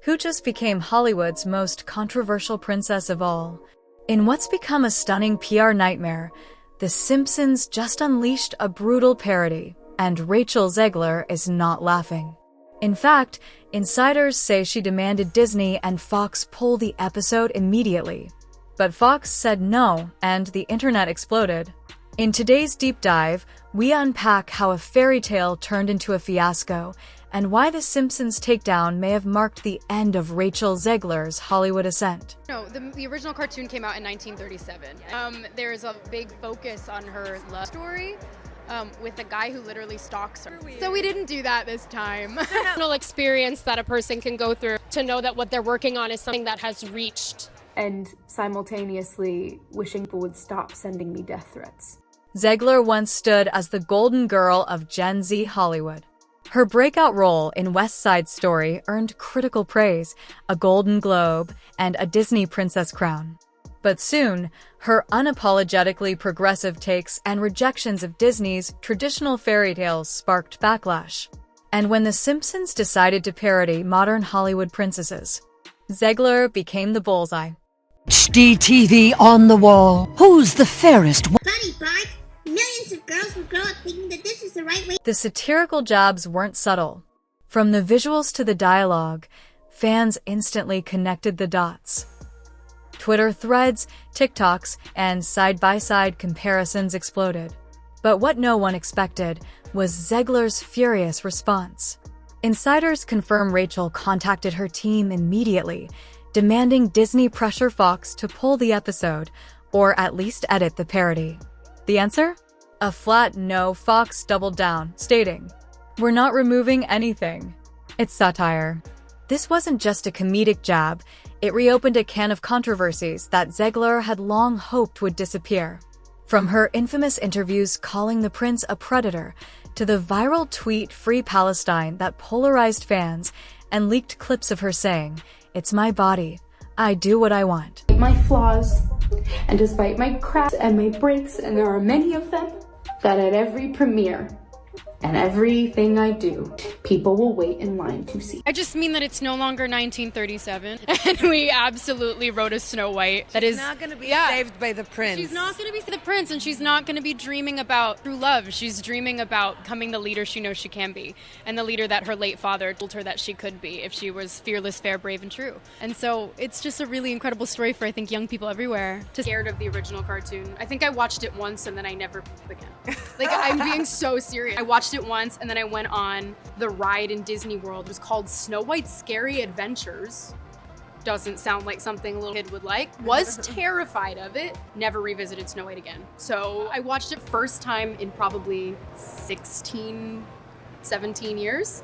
who just became Hollywood's most controversial princess of all. In what's become a stunning PR nightmare, The Simpsons just unleashed a brutal parody, and Rachel Zegler is not laughing. In fact, insiders say she demanded Disney and Fox pull the episode immediately. But Fox said no, and the internet exploded. In today's deep dive, we unpack how a fairy tale turned into a fiasco, and why The Simpsons takedown may have marked the end of Rachel Zegler's Hollywood ascent. No, the original cartoon came out in 1937. There's a big focus on her love story with a guy who literally stalks her. So we didn't do that this time. Personal experience that a person can go through to know that what they're working on is something that has reached. And simultaneously wishing people would stop sending me death threats. Zegler once stood as the golden girl of Gen Z Hollywood. Her breakout role in West Side Story earned critical praise, a Golden Globe, and a Disney Princess crown. But soon, her unapologetically progressive takes and rejections of Disney's traditional fairy tales sparked backlash. And when The Simpsons decided to parody modern Hollywood princesses, Zegler became the bullseye. HD TV on the wall. Who's the fairest? Buddy Bart, millions of girls will grow up thinking that this is the right way. The satirical jabs weren't subtle. From the visuals to the dialogue, fans instantly connected the dots. Twitter threads, TikToks, and side-by-side comparisons exploded. But what no one expected was Zegler's furious response. Insiders confirm Rachel contacted her team immediately, demanding Disney pressure Fox to pull the episode, or at least edit the parody. The answer? A flat no. Fox doubled down, stating, "We're not removing anything. It's satire." This wasn't just a comedic jab, it reopened a can of controversies that Zegler had long hoped would disappear. From her infamous interviews calling the prince a predator, to the viral tweet Free Palestine that polarized fans, and leaked clips of her saying, "It's my body. I do what I want." My flaws, and despite my cracks and my breaks, and there are many of them, that at every premiere and everything I do, people will wait in line to see. I just mean that it's no longer 1937, and we absolutely wrote a Snow White that is not going to be saved by the prince. She's not going to be the prince, and she's not going to be dreaming about true love. She's dreaming about becoming the leader she knows she can be, and the leader that her late father told her that she could be if she was fearless, fair, brave, and true. And so it's just a really incredible story for, I think, young people everywhere. Just scared of the original cartoon. I think I watched it once, and then I never again. Like, I'm being so serious. I watched it once, and then I went on the ride in Disney World. It was called Snow White's Scary Adventures. Doesn't sound like something a little kid would like. Was terrified of it. Never revisited Snow White again. So I watched it first time in probably 16, 17 years.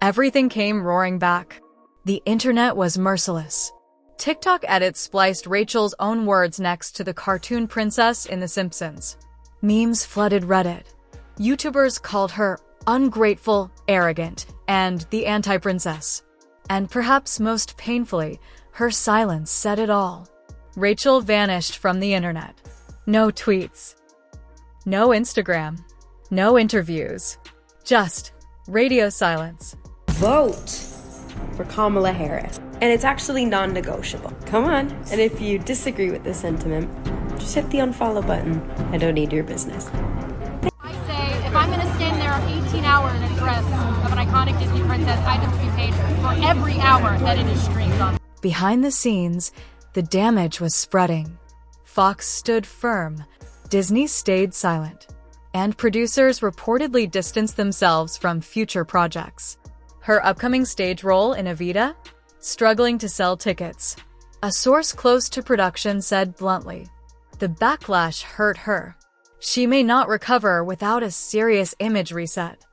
Everything came roaring back. The internet was merciless. TikTok edits spliced Rachel's own words next to the cartoon princess in The Simpsons. Memes flooded Reddit. YouTubers called her ungrateful, arrogant, and the anti-princess. And perhaps most painfully, her silence said it all. Rachel vanished from the internet. No tweets. No Instagram. No interviews. Just radio silence. Vote for Kamala Harris. And it's actually non-negotiable. Come on. And if you disagree with this sentiment, just hit the unfollow button. I don't need your business. If I'm going to stand there 18 hours in a dress of an iconic Disney princess, I have to be paid for every hour that it is streamed on. Behind the scenes, the damage was spreading. Fox stood firm, Disney stayed silent, and producers reportedly distanced themselves from future projects. Her upcoming stage role in Evita? Struggling to sell tickets. A source close to production said bluntly, "The backlash hurt her. She may not recover without a serious image reset."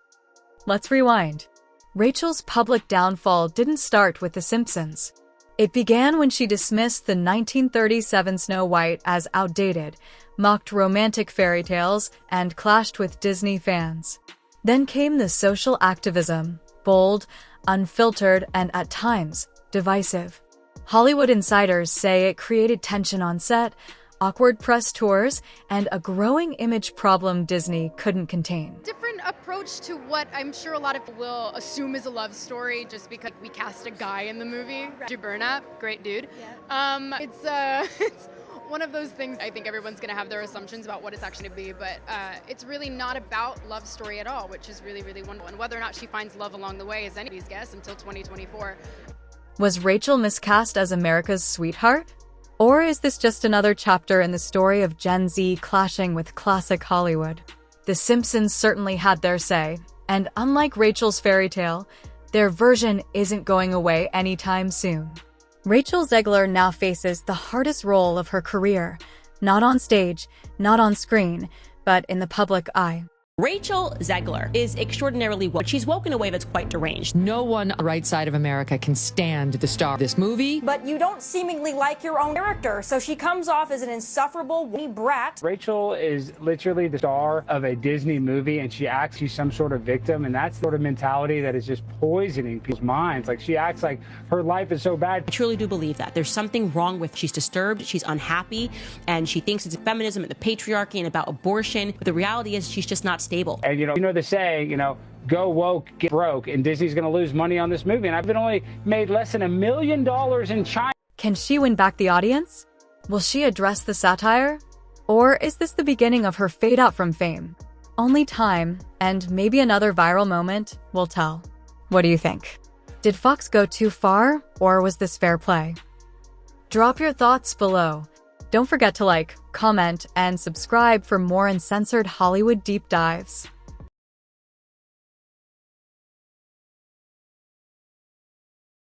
Let's rewind. Rachel's public downfall didn't start with The Simpsons. It began when she dismissed the 1937 Snow White as outdated, mocked romantic fairy tales, and clashed with Disney fans. Then came the social activism, bold, unfiltered, and at times, divisive. Hollywood insiders say it created tension on set, awkward press tours, and a growing image problem Disney couldn't contain. Different approach to what I'm sure a lot of people will assume is a love story just because we cast a guy in the movie. Andrew Burnap, great dude. Yeah. It's one of those things. I think everyone's going to have their assumptions about what it's actually going to be, but it's really not about love story at all, which is really, really wonderful. And whether or not she finds love along the way is anybody's guess until 2024. Was Rachel miscast as America's sweetheart? Or is this just another chapter in the story of Gen Z clashing with classic Hollywood? The Simpsons certainly had their say, and unlike Rachel's fairy tale, their version isn't going away anytime soon. Rachel Zegler now faces the hardest role of her career, not on stage, not on screen, but in the public eye. Rachel Zegler is extraordinarily woke. She's woke in a way that's quite deranged. No one on the right side of America can stand the star of this movie. But you don't seemingly like your own character, so she comes off as an insufferable brat. Rachel is literally the star of a Disney movie, and she acts she's some sort of victim, and that's the sort of mentality that is just poisoning people's minds. Like, she acts like her life is so bad. I truly do believe that. There's something wrong with she's disturbed, she's unhappy, and she thinks it's feminism and the patriarchy and about abortion. But the reality is she's just not stable. And you know the saying, go woke, get broke, and Disney's going to lose money on this movie. And I've been only made less than $1 million in China. Can she win back the audience? Will she address the satire? Or is this the beginning of her fade out from fame? Only time, and maybe another viral moment, will tell. What do you think? Did Fox go too far, or was this fair play? Drop your thoughts below. Don't forget to like, comment, and subscribe for more uncensored Hollywood deep dives.